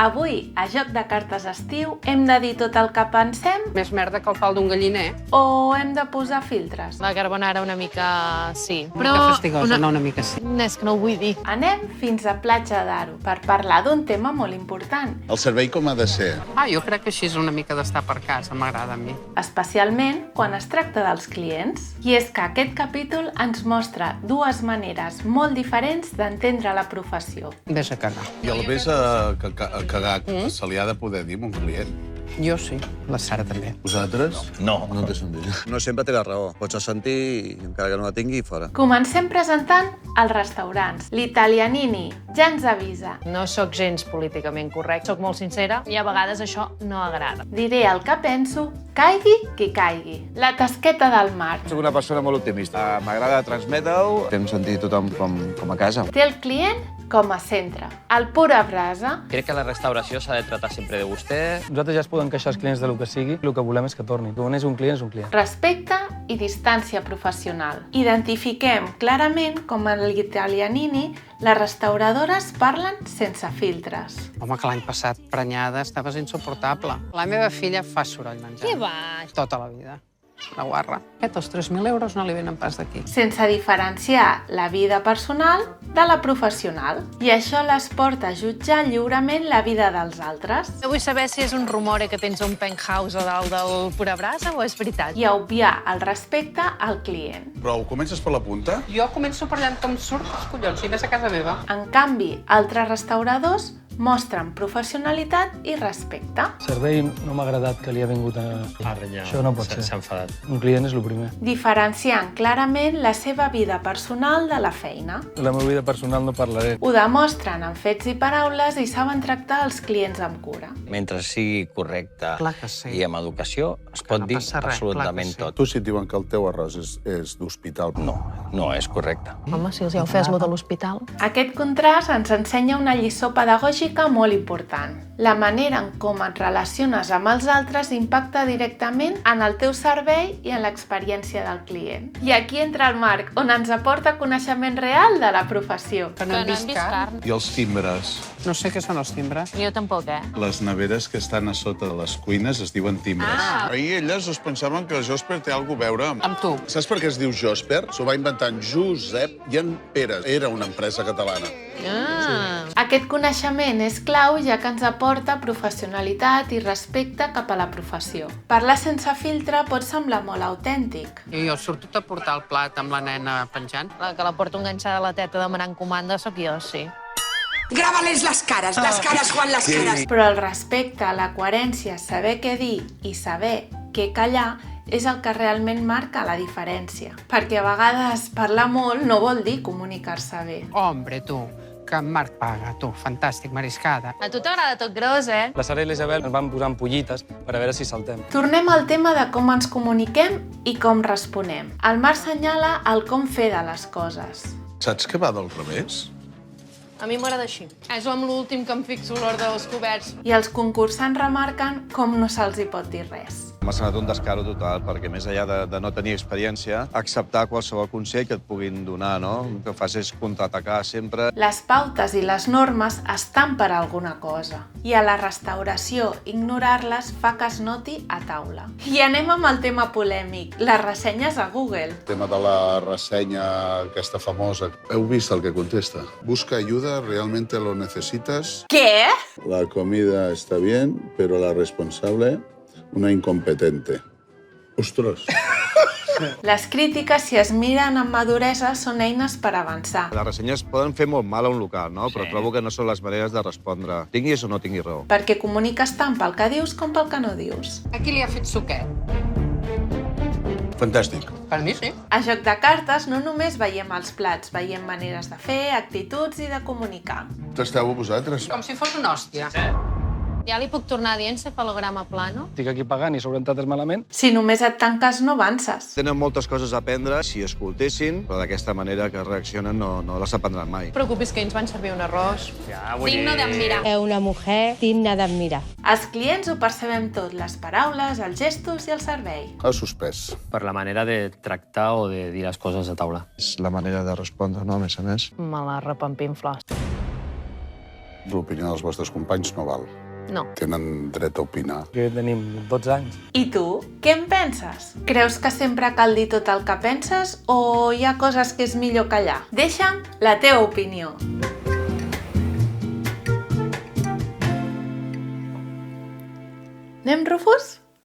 Avui, a Joc de Cartes Estiu, hem de dir tot el que pensem Més merda que el pal d'un galliner. o hem de posar filtres? La carbonara una mica sí. Però que fastigosa, no una mica sí. És que no ho vull dir. Anem fins a Platja d'Aro per parlar d'un tema molt important, El servei com ha de ser? Jo crec que així és una mica d'estar per casa, m'agrada a mi. especialment quan es tracta dels clients. I és que aquest capítol ens mostra dues maneres molt diferents d'entendre la professió. Ves a cagar. I el vés a cagar se li ha de poder dir a un client. Jo sí, la Sara també. Vosaltres? No. No té sentit. No sempre té la raó. Pots assentir i encara que no la tingui, fora. Comencem presentant els restaurants. L'Italianini ja ens avisa. No sóc gens políticament correcte, sóc molt sincera i a vegades això no agrada. Diré el que penso, caigui qui caigui. La tasqueta del mar. Soc una persona molt optimista. M'agrada transmetre-ho. Fem sentir tothom com a casa. Té el client com a centre. El pura brasa. Crec que la restauració s'ha de tratar sempre de vostè. Nosaltres ja es poden queixar els clients del que sigui, el que volem és que torni. On és un client, és un client. Respecte i distància professional. Identifiquem clarament com a l'Italianini les restauradores parlen sense filtres. Home, que l'any passat, prenyada, estaves insuportable. La meva filla fa soroll menjant. Què va? Tota la vida. La guarra. Els 3.000 euros no li venen pas d'aquí. Sense diferenciar la vida personal de la professional. I això les porta a jutjar lliurement la vida dels altres Jo vull saber si és un rumor que tens un penthouse a dalt del pura brasa o és veritat. i a obviar el respecte al client. Però ho comences per la punta? Jo començo parlant com surt els collons, si ves a casa meva. En canvi, altres restauradors mostren professionalitat i respecte. El servei no m'ha agradat que li ha vingut a... Això no pot ser. S'ha enfadat. Un client és el primer. Diferenciant clarament la seva vida personal de la feina. De la meva vida personal no parlaré. Ho demostren en fets i paraules i saben tractar els clients amb cura. Mentre sigui correcte Clar que sí. i amb educació, es Que pot no dir passa res, absolutament clar que sí. tot. Tu si et diuen que el teu arròs és d'hospital. No és correcte. Home, si els heu fet lo de l'hospital. Aquest contrast ens ensenya una lliçó pedagògica molt important. La manera en com et relaciones amb els altres impacta directament en el teu servei i en l'experiència del client. I aquí entra el Marc, on ens aporta coneixement real de la professió. Que no hem vist carn. I els timbres? No sé què són els timbres. Jo tampoc, Les neveres que estan a sota de les cuines es diuen timbres. Ahir elles es pensaven que Josper té alguna a veure Amb tu. Saps per què es diu Josper? S'ho va inventar en Josep i en Pere. Era una empresa catalana. Aquest coneixement és clau ja que ens aporta professionalitat i respecte cap a la professió. Parlar sense filtre pot semblar molt autèntic. I jo surto a portar el plat amb la nena penjant. La que la porto enganxada a la teta demanant comanda sóc jo, sí. Grábales las caras, Juan, las caras. Però el respecte, la coherència, saber què dir i saber què callar és el que realment marca la diferència. Perquè a vegades parlar molt no vol dir comunicar-se bé. Hombre, tu, que en Marc paga, tu. Fantàstic, mariscada. A tu t'agrada tot gros, La Sara i l'Isabel ens van posar ampollites per a veure si saltem. Tornem al tema de com ens comuniquem i com responem. El Marc senyala el com fer de les coses. Saps què va del revés? A mi m'agrada així. És amb l'últim que em fixo l'ordre dels coberts. I els concursants remarquen com no se'ls hi pot dir res. M'ha semblat un descaro total, perquè més enllà de no tenir experiència, acceptar qualsevol consell que et puguin donar, no? El que fas és contraatacar sempre. Les pautes i les normes estan per alguna cosa. I a la restauració, ignorar-les fa que es noti a taula. I anem amb el tema polèmic, les ressenyes a Google. El tema de la ressenya aquesta famosa. Heu vist el que contesta? Busca ayuda, realmente lo necesitas. Què? La comida está bien, pero la responsable, una incompetente. Ostres! Les crítiques, si es miren amb maduresa, són eines per avançar. Les ressenyes poden fer molt mal a un local, no? Però trobo que no són les maneres de respondre. Tinguis o no tinguis raó. Perquè comuniques tant pel que dius com pel que no dius. Aquí li ha fet suquet. Fantàstic. Per mi sí. A Joc de Cartes no només veiem els plats, veiem maneres de fer, actituds i de comunicar. Tasteu vosaltres? Com si fos una hòstia. Ja li puc tornar dient cefalograma plano? Estic aquí pagant i sobreentretes malament. Si només et tanques, no avances. Tenen moltes coses a aprendre si escoltessin, però d'aquesta manera que reaccionen no les aprendran mai. No preocupis que ens van servir un arròs. Ja, Digno d'admirar. Es una mujer digna d'admirar. Els clients ho percebem tot, les paraules, els gestos i el servei. Ha suspès. Per la manera de tractar o de dir les coses a taula. És la manera de respondre, no? A més a més. Me la repampinfles. L'opinió dels vostres companys no val. No. Tenen dret a opinar. Que tenim 12 anys. I tu, què en penses? Creus que sempre cal dir tot el que penses o hi ha coses que és millor callar? Deixa'm la teva opinió. Anem, Rufus?